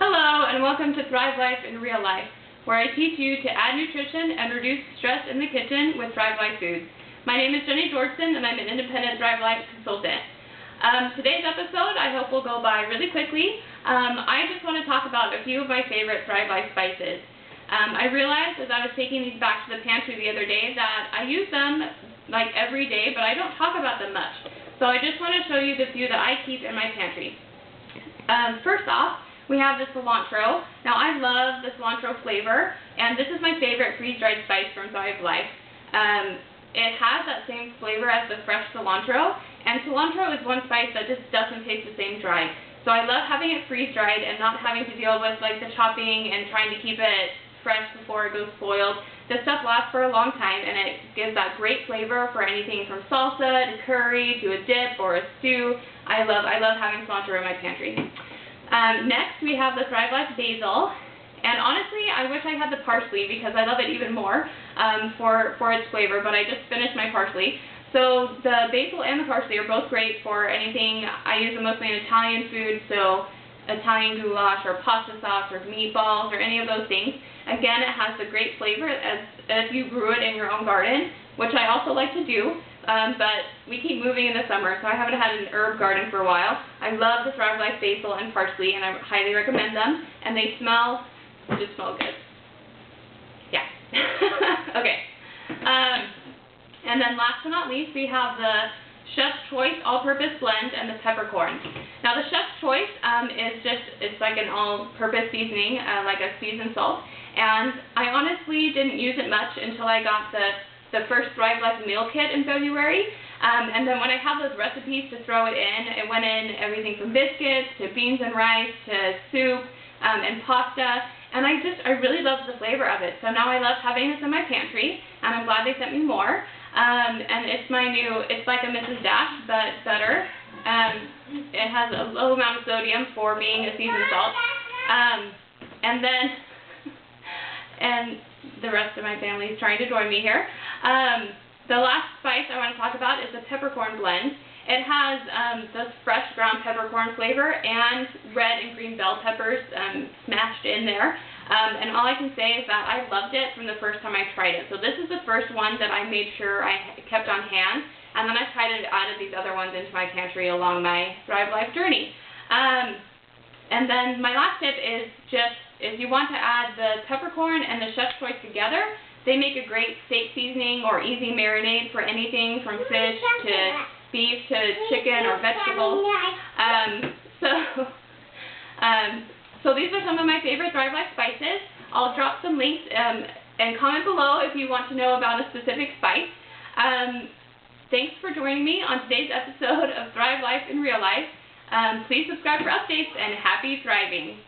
Hello and welcome to Thrive Life in Real Life, where I teach you to add nutrition and reduce stress in the kitchen with Thrive Life foods. My name is Jenny Georgeson and I'm an independent Thrive Life consultant. Today's episode I hope will go by really quickly. I just want to talk about a few of my favorite Thrive Life spices. I realized as I was taking these back to the pantry the other day that I use them like every day, but I don't talk about them much. So I just want to show you the few that I keep in my pantry. First off, we have the cilantro. Now I love the cilantro flavor, and this is my favorite freeze-dried spice from Thrive Life. It has that same flavor as the fresh cilantro, and cilantro is one spice that just doesn't taste the same dried. So I love having it freeze-dried and not having to deal with like the chopping and trying to keep it fresh before it goes spoiled. This stuff lasts for a long time, and it gives that great flavor for anything from salsa to curry to a dip or a stew. I love having cilantro in my pantry. Next, we have the Thrive Life basil, and honestly, I wish I had the parsley because I love it even more for its flavor, but I just finished my parsley. So the basil and the parsley are both great for anything. I use them mostly in Italian food, so Italian goulash or pasta sauce or meatballs or any of those things. Again, it has the great flavor as if you grew it in your own garden, which I also like to do. But we keep moving in the summer, so I haven't had an herb garden for a while. I love the Thrive Life basil and parsley, and I highly recommend them. And they just smell good. Yeah. Okay. And then last but not least, we have the Chef's Choice All-Purpose Blend and the peppercorn. Now the Chef's Choice it's like an all-purpose seasoning, like a seasoned salt. And I honestly didn't use it much until I got the first Thrive Life meal kit in February. And then when I have those recipes to throw it went in everything from biscuits to beans and rice to soup and pasta. And I really love the flavor of it. So now I love having this in my pantry, and I'm glad they sent me more. And it's like a Mrs. Dash, but better. It has a low amount of sodium for being a seasoned salt. And the rest of my family is trying to join me here. The last spice I want to talk about is the peppercorn blend. It has the fresh ground peppercorn flavor and red and green bell peppers smashed in there. And all I can say is that I loved it from the first time I tried it. So this is the first one that I made sure I kept on hand, and then I've added these other ones into my pantry along my Thrive Life journey. And then my last tip is if you want to add the peppercorn and the Chef's Choice together, they make a great steak seasoning or easy marinade for anything from fish to beef to chicken or vegetables. So these are some of my favorite Thrive Life spices. I'll drop some links and comment below if you want to know about a specific spice. Thanks for joining me on today's episode of Thrive Life in Real Life. Please subscribe for updates, and happy thriving.